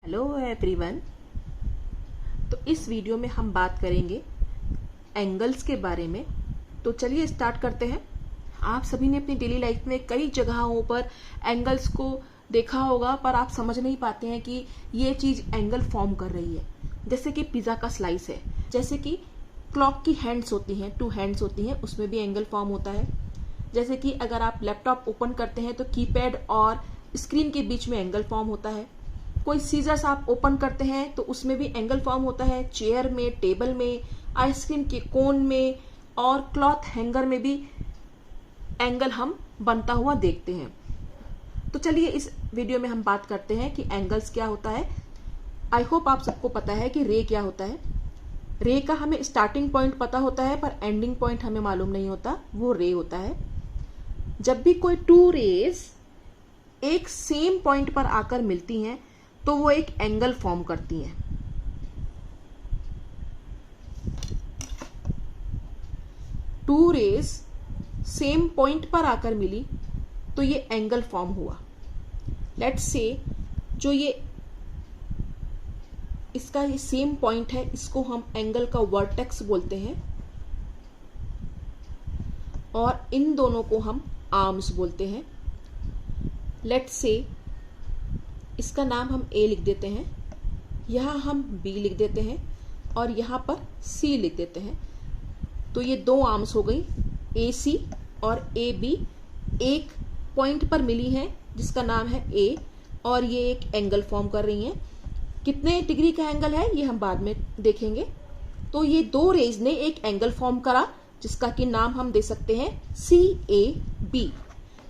Hello everyone. तो इस video में हम बात करेंगे एंगल्स के बारे में। तो चलिए स्टार्ट करते हैं। आप सभी ने अपनी डेली लाइफ में कई जगहों पर एंगल्स को देखा होगा, पर आप समझ नहीं पाते हैं कि ये चीज एंगल फॉर्म कर रही है। जैसे कि पिज्जा का स्लाइस है, जैसे कि क्लॉक की हैंड्स होती हैं, 2 हैंड्स होती हैं, उसमें भी एंगल फॉर्म होता है। जैसे कि अगर आप लैपटॉप ओपन करते हैं तो कीपैड और स्क्रीन के बीच में एंगल फॉर्म होता है। कोई सीजर्स आप ओपन करते हैं तो उसमें भी एंगल फॉर्म होता है। चेयर में, टेबल में, आइसक्रीम के कोन में और क्लॉथ हैंगर में भी एंगल हम बनता हुआ देखते हैं। तो चलिए इस वीडियो में हम बात करते हैं कि एंगल्स क्या होता है। आई होप आप सबको पता है कि रे क्या होता है। रे का हमें स्टार्टिंग पॉइंट पता होता है, पर एंडिंग पॉइंट हमें मालूम नहीं होता, वो रे होता है। जब भी कोई 2 रेज एक सेम पॉइंट पर आकर मिलती हैं तो वो एक एंगल फॉर्म करती हैं। टू रेज सेम पॉइंट पर आकर मिली तो ये एंगल फॉर्म हुआ। लेट्स से जो ये इसका ये सेम पॉइंट है, इसको हम एंगल का वर्टेक्स बोलते हैं और इन दोनों को हम आर्म्स बोलते हैं। लेट्स से इसका नाम हम ए लिख देते हैं, यहां हम बी लिख देते हैं और यहां पर सी लिख देते हैं। तो ये 2 आर्म्स हो गई, ए सी और ए बी, एक पॉइंट पर मिली हैं जिसका नाम है ए, और ये एक एंगल फॉर्म कर रही हैं। कितने डिग्री का एंगल है ये हम बाद में देखेंगे। तो ये 2 रेज ने एक एंगल फॉर्म करा जिसका कि नाम हम दे सकते हैं सी ए बी।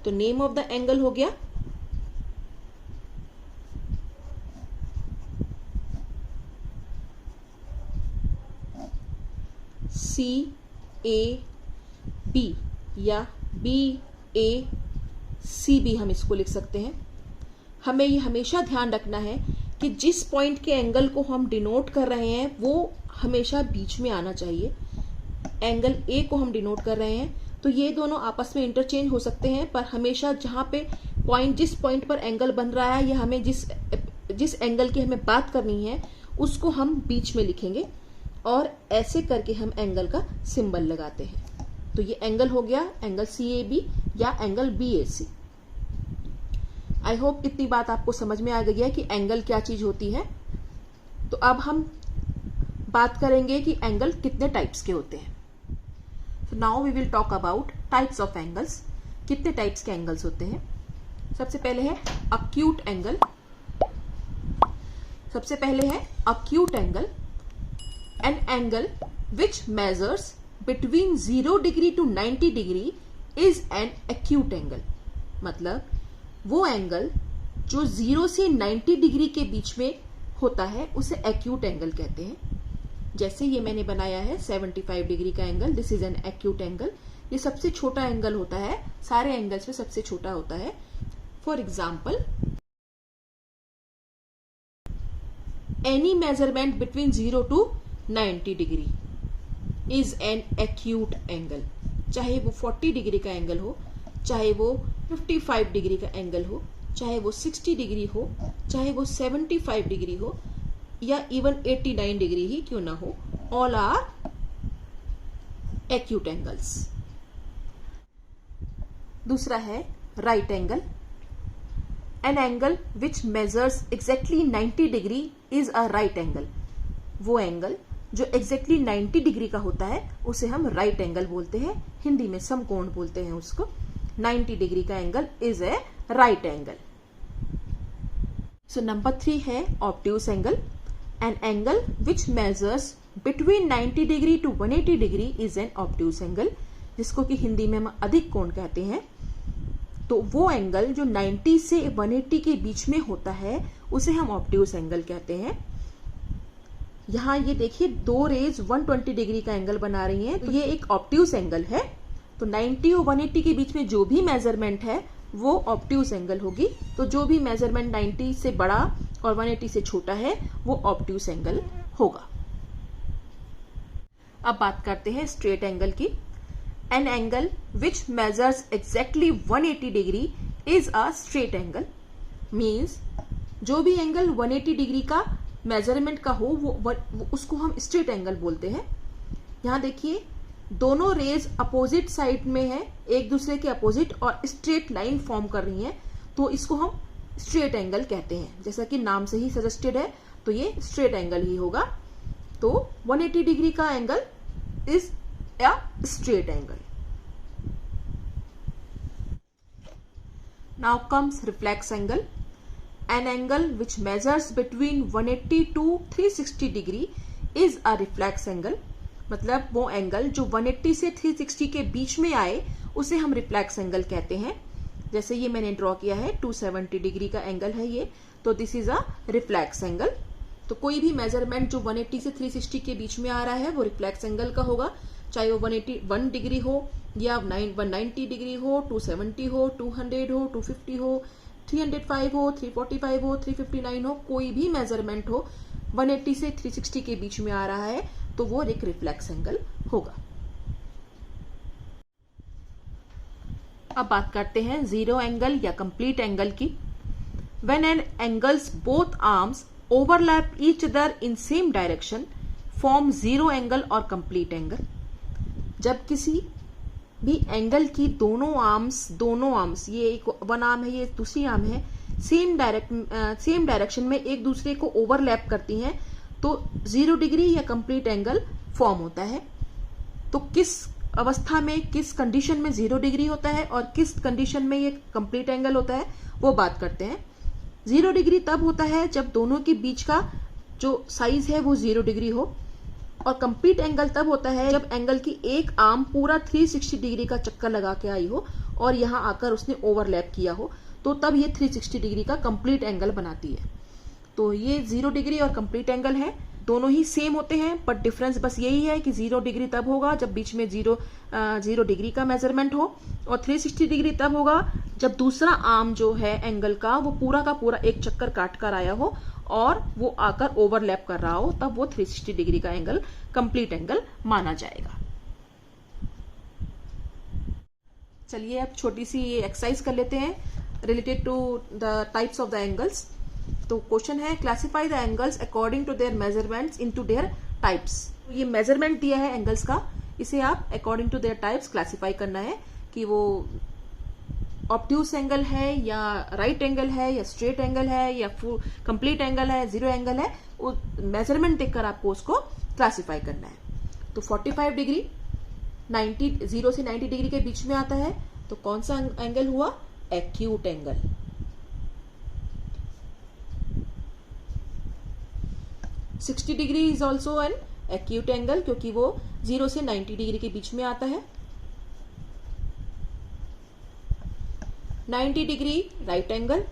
तो नेम ऑफ द एंगल हो गया सी ए बी या बी ए सी बी, हम इसको लिख सकते हैं। हमें ये हमेशा ध्यान रखना है कि जिस पॉइंट के एंगल को हम डिनोट कर रहे हैं वो हमेशा बीच में आना चाहिए। एंगल ए को हम डिनोट कर रहे हैं तो ये दोनों आपस में इंटरचेंज हो सकते हैं, पर हमेशा जहां पे पॉइंट, जिस पॉइंट पर एंगल बन रहा है या हमें जिस एंगल की हमें बात करनी है उसको हम बीच में लिखेंगे और ऐसे करके हम एंगल का सिंबल लगाते हैं। तो ये एंगल हो गया एंगल सी ए बी या angle B A C. I hope इतनी बात आपको समझ में आ गई है कि एंगल क्या चीज होती है। तो अब हम बात करेंगे कि एंगल कितने टाइप्स के होते हैं। So now we will talk about types of angles. कितने टाइप्स के एंगल्स होते हैं। सबसे पहले है acute एंगल। सबसे पहले है acute angle, an angle which measures between 0 degree to 90 degree is an acute angle। मतलब वो एंगल जो 0 से 90 डिग्री के बीच में होता है उसे acute एंगल कहते हैं। जैसे ये मैंने बनाया है 75 डिग्री का angle, this is an acute angle. ये सबसे छोटा एंगल होता है, सारे एंगल्स में सबसे छोटा होता है। For example, any measurement between 0 to 90 degree is an acute angle. चाहे वो 40 डिग्री का एंगल हो, चाहे वो 55 डिग्री का एंगल हो, चाहे वो 60 डिग्री हो, चाहे वो 75 डिग्री हो या इवन 89 डिग्री ही क्यों ना हो, ऑल आर एक्यूट एंगल्स। दूसरा है right angle. An angle which measures exactly 90 degree is a right angle. वो एंगल जो एग्जैक्टली 90 डिग्री का होता है उसे हम राइट एंगल बोलते हैं, हिंदी में समकोण बोलते हैं उसको। 90 डिग्री का angle is a right angle. So number 3 है obtuse angle. An angle which measures between 90 degree to 180 degree is an obtuse angle, जिसको कि हिंदी में हम अधिक कोण कहते हैं। तो वो एंगल जो 90 से 180 के बीच में होता है उसे हम ऑब्ट्यूस एंगल कहते हैं। यहाँ ये देखिए 2 रेज 120 डिग्री का एंगल बना रही हैं, तो ये एक ऑब्ट्यूस एंगल है। तो 90 और 180 के बीच में जो भी मेजरमेंट है वो ऑब्ट्यूस एंगल होगी। तो जो भी मेजरमेंट 90 से बड़ा और 180 से छोटा है वो ऑब्ट्यूस एंगल होगा। अब बात करते हैं स्ट्रेट एंगल की। An angle which measures exactly 180 degree is a straight angle. Means जो भी एंगल 180 डिग्री का मेजरमेंट का हो वो उसको हम स्ट्रेट एंगल बोलते हैं। यहां देखिए दोनों रेज अपोजिट साइड में है, एक दूसरे के अपोजिट और स्ट्रेट लाइन फॉर्म कर रही हैं, तो इसको हम स्ट्रेट एंगल कहते हैं। जैसा कि नाम से ही सजेस्टेड है, तो ये स्ट्रेट एंगल ही होगा। तो 180 डिग्री का angle is a straight angle. Now comes reflex angle, an angle which measures between 180 to 360 degree is a reflex angle. मतलब वो एंगल जो 180 से 360 के बीच में आए उसे हम रिफ्लेक्स एंगल कहते हैं। जैसे ये मैंने ड्रॉ किया है 270 डिग्री का एंगल है ये, तो this is a reflex angle. तो कोई भी मेजरमेंट जो 180 से 360 के बीच में आ रहा है वो रिफ्लेक्स एंगल का होगा, चाहे वो 181 डिग्री हो या 190 डिग्री हो, 270 हो, 200 हो, 250 हो, 305 हो, 345 हो, 359 हो, कोई भी मेजरमेंट हो 180 से 360 के बीच में आ रहा है तो वो एक रिफ्लेक्स एंगल होगा। अब बात करते हैं जीरो एंगल या कंप्लीट एंगल की। When an angles both arms overlap each other in same direction form zero angle और कंप्लीट एंगल। जब किसी भी एंगल की दोनों आर्म्स ये एक वन आर्म है, ये दूसरी आर्म है, सेम डायरेक्शन में एक दूसरे को ओवरलैप करती हैं तो 0 डिग्री या कंप्लीट एंगल फॉर्म होता है। तो किस अवस्था में, किस कंडीशन में 0 डिग्री होता है और किस कंडीशन में ये कंप्लीट एंगल होता है वो बात करते हैं। 0 डिग्री तब होता है जब दोनों के बीच का जो साइज है वो 0 डिग्री हो, और कंप्लीट एंगल तब होता है जब एंगल की एक आर्म पूरा 360 डिग्री का चक्कर लगा के आई हो और यहां आकर उसने ओवरलैप किया हो, तो तब ये 360 डिग्री का कंप्लीट एंगल बनाती है। तो ये 0 डिग्री और कंप्लीट एंगल है, दोनों ही सेम होते हैं, बट डिफरेंस बस यही है कि 0 डिग्री तब होगा जब बीच में 0 डिग्री का मेजरमेंट हो, और 360 डिग्री तब होगा जब दूसरा आर्म जो है एंगल का वो पूरा का पूरा एक चक्कर काट कर आया हो और वो आकर ओवरलैप कर रहा हो, तब वो 360 डिग्री का एंगल कंप्लीट एंगल माना जाएगा। चलिए अब छोटी सी एक्सरसाइज कर लेते हैं related to the types of the angles. तो क्वेश्चन है classify the angles according to their measurements into their types. ये मेजरमेंट दिया है एंगल्स का, इसे आप according to their types classify करना है कि वो ऑब्ट्यूस एंगल है या राइट एंगल है या स्ट्रेट एंगल है या फुल कंप्लीट एंगल है, जीरो एंगल है, वो मेजरमेंट देखकर आपको उसको क्लासिफाई करना है। तो 45 डिग्री 0 से 90 डिग्री के बीच में आता है, तो कौन सा एंगल हुआ? Acute angle. 60 degree is also an acute angle क्योंकि वो 0 से 90 डिग्री के बीच में आता है। 90 डिग्री राइट एंगल।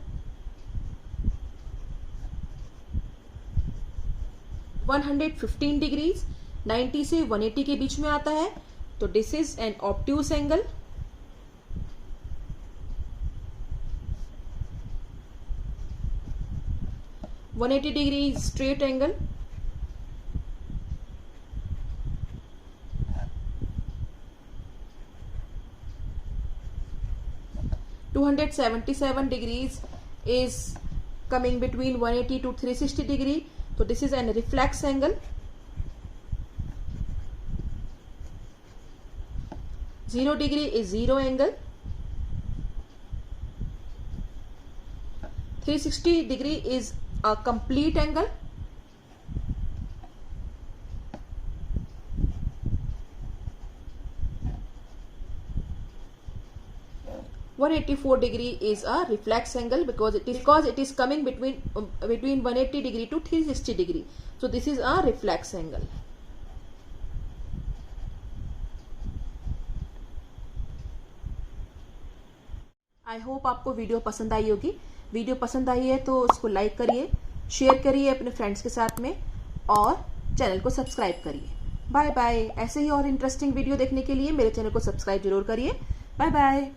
115 डिग्रीज 90 से 180 के बीच में आता है, तो this is an obtuse angle. One 180 degree straight angle. 277 degrees is coming between 180 to 360 degree, so this is an reflex angle. 0 degree is zero angle. 360 degree is a complete angle. 184 degree is a reflex angle because it is coming between 180 degree to 360 degree. So this is a reflex angle. I hope आपको video पसंद आई होगी। Video पसंद आई है तो उसको like करिए, share करिए अपने फ्रेंड्स के साथ में और चैनल को सब्सक्राइब करिए। Bye bye. ऐसे ही और इंटरेस्टिंग वीडियो देखने के लिए मेरे चैनल को सब्सक्राइब जरूर करिए। Bye bye.